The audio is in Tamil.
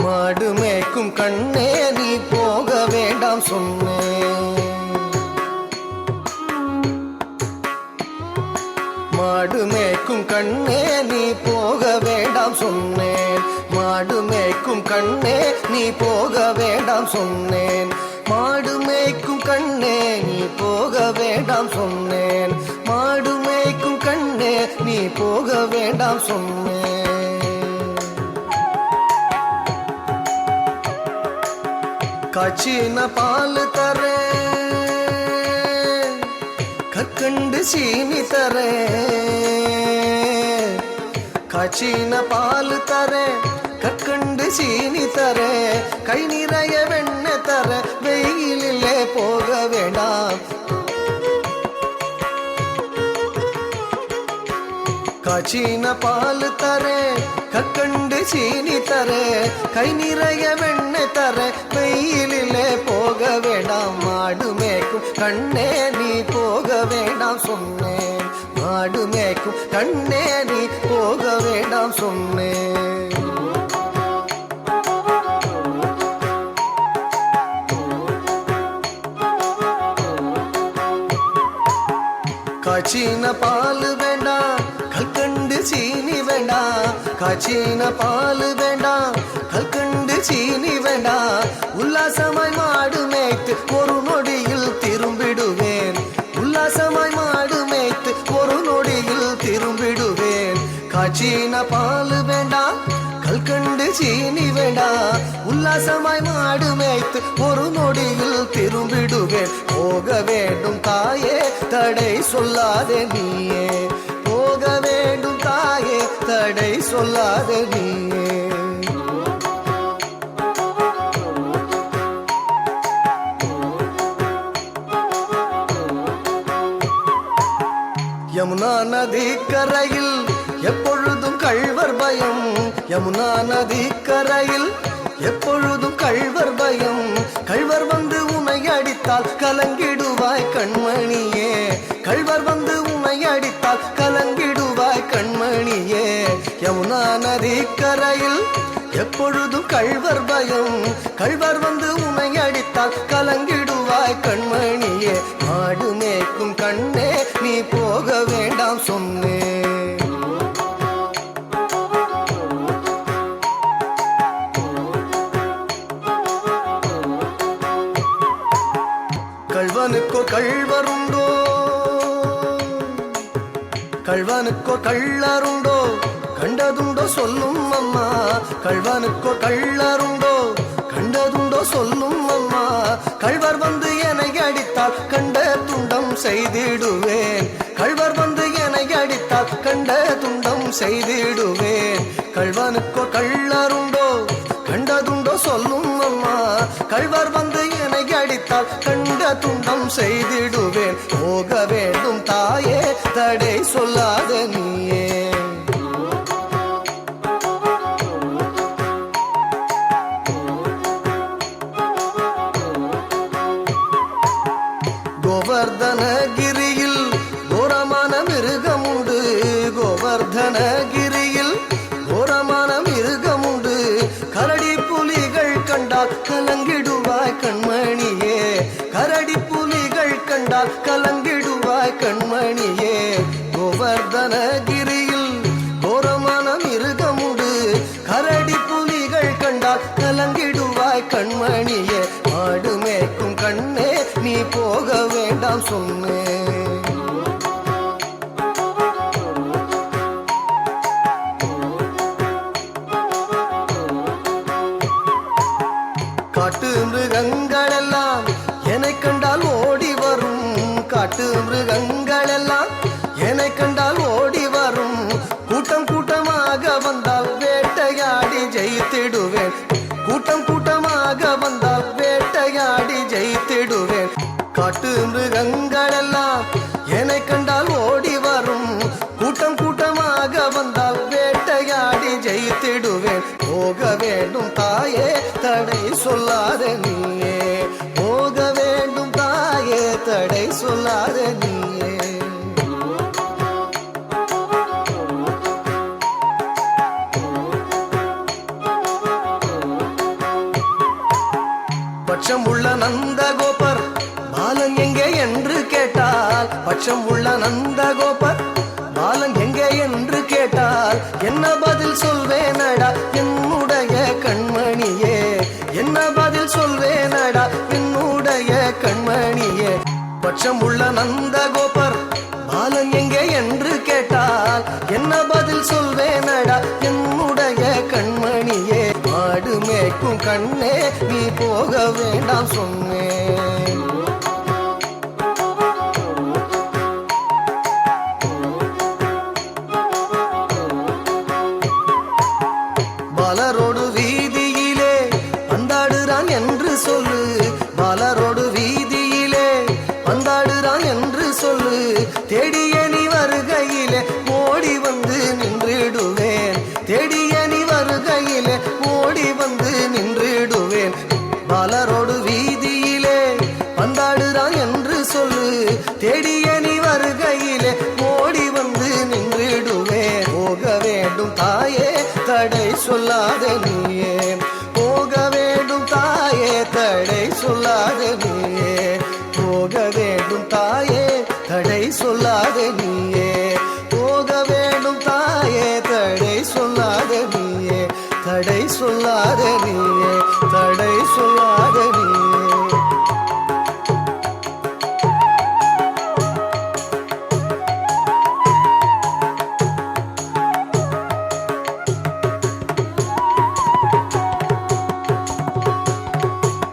மாடு மேய்க்கும் கண்ணே நீ போக வேண்டாம் சொன்னேன். மாடு மேய்க்கும் கண்ணே நீ போக வேண்டாம் சொன்னேன். மாடு மேய்க்கும் கண்ணே நீ போக வேண்டாம் சொன்னேன். மாடு மேய்க்கும் கண்ணே நீ போக வேண்டாம் சொன்னேன். மாடு மேய்க்கும் கண்ணே நீ போக வேண்டாம் சொன்னேன். காய்ச்சின பால் தரேன், கற்கண்டு சீனி தரேன். காய்ச்சின பால் தரேன், கற்கண்டு சீனி தரேன். கை நிறைய வெண்ணெய் தர, வெயிலிலே போக வேண்டாம். காய்ச்சின பால் தரேன், கற்கண்டு சீனி தரேன். கை நிறைய வெண்ணெய் தர, வெயிலிலே போக வேண்டாம். மாடு மேய்க்கும் கண்ணே நீ போக வேண்டாம் சொன்னேன். மாடு மேய்க்கும் கண்ணே நீ போக வேண்டாம் சொன்னேன். காய்ச்சின பால் வேண்டாம், கற்கண்டு சீனி வேண்டாம். காய்ச்சின பால் வேண்டாம், கற்கண்டு சீனி வேண்டாம். உல்லாசமாய் மாடு மேய்த்து ஒரு நொடியில் திரும்பிடுவேன். உல்லாசமாய் மாடு மேய்த்து ஒரு நொடியில் திரும்பிடுவேன். காய்ச்சின பால் வேண்டாம், கற்கண்டு சீனி வேண்டாம். உல்லாசமாய் மாடு மேய்த்து ஒரு நொடியில் திரும்பிடுவேன். போக வேண்டும் தாயே, தடை சொல்லாதே நீயே. போக வேண்டும் தாயே, தடை சொல்லாதே நீயே. யமுனா நதி கரையில் எப்பொழுதும் கள்வர் பயம். யமுனா நதி கரையில் எப்பொழுதும் கள்வர் பயம். கள்வர் வந்து உன்னை அடித்தால் கலங்கிடுவாய் கண்மணியே. கள்வர் வந்து உன்னை அடித்தால் கலங்கிடுவாய் கண்மணியே. யமுனா நதி கரையில் எப்பொழுதும் கள்வர் பயம். கள்வர் வந்து உன்னை அடித்தால் கலங்கிடுவாய் கண்மணியே. மாடு மேய்க்கும் கண்ணே நீ போக வேண்டாம் சொன்னேன். கள்வனுக்கோ கள்வருண்டோ, கள்வனுக்கோ கள்ளருண்டோ, கண்டதுண்டோ சொல்லும் அம்மா. கள்வனுக்கோ கள்ளருண்டோ, கண்டதுண்டோ சொல்லும் அம்மா. கள்வர் வந்து என்னை அடித்தால் கண்ட துண்டம் செய்திடுவேன். கள்வர் வந்து என்னை அடித்தால் கண்ட துண்டம் செய்திடுவேன். கள்வனுக்கோ கள்ளருண்டோ, கண்டதுண்டோ சொல்லும் அம்மா. கள்வர் வந்து என்னை அடித்தால் கண்ட துண்டம் செய்திடுவேன். போக வேண்டும் தாயே, தடை சொல்லாத நீயே. கோவர்தனகிரியில் கோரமான மிருகம் உண்டு. கோவர்தனகிரியில் கோரமான மிருகம் உண்டு. கரடி புலிகள் கண்டால் கலங்கிடுவாய் கண்மணியே. கரடி புலிகள் கண்டால் கலங்கிடுவாய் கண்மணியே. கோவர்தனகிரியில் கோரமான மிருகம் உண்டு. கரடி புலிகள் கண்டால் கலங்கிடுவாய் கண்மணியே. மாடு மேய்க்கும் கண்ணே நீ போக வேண்டாம் சொன்னேன். காட்டு மிருகங்கள் எல்லாம் என்னை கண்டால் ஓடி வரும். காட்டு மிருகங்கள் எல்லாம் என்னை கண்டால் ஓடி வரும். கூட்டம் கூட்டமாக வந்தால் வேட்டையாடி ஜெயித்திடுவேன். கூட்டம் கூட்டமாக வந்தால் வேட்டையாடி ஜெயித்திடுவேன். காட்டு மிருகங்கள் எல்லாம் என்னை கண்டால் ஓடி வரும். கூட்டம் கூட்டமாக வந்தால் வேட்டையாடி ஜெயித்திடுவேன். போக வேண்டும் தாயே, தடை சொல்லாத நீயே. போக வேண்டும் தாயே, பட்சம் உள்ள நந்தகோபர் பாலன் எங்கே என்று கேட்டால் என்ன பதில் சொல்வேனடா என்னுடைய கண்மணியே, என்ன பதில் சொல்வேனடா என்னுடைய கண்மணியே. பட்சம் உள்ள நந்தகோபர் பாலன் எங்கே என்று கேட்டால் என்ன பதில் சொல்வேனடா என்னுடைய கண்மணியே. மாடு மேய்க்கும் கண்ணே நீ போக வேண்டாம் சொன்னேன். பாலரோடு வீதியிலே பந்தாடுறான் என்று சொல்லு, பாலரோடு வீதியிலே பந்தாடுறான் என்று சொல்லு. தேடிய நீ வருகையிலே ஓடி வந்து நின்றிடுவேன், தேடிய நீ வருகையிலே ஓடி வந்து நின்றிடுவேன். பாலரோடு வீதியிலே பந்தாடுறான் என்று சொல்லு, தேடிய நீ வருகையிலே ஓடி வந்து நின்றிடுவேன். போக வேண்டும் தாயே தடை சொல்லாத நீயே, போக வேண்டும் தாயே தடை சொல்லாத நீயே, போக வேண்டும் தாயே தடை சொல்லாத நீயே.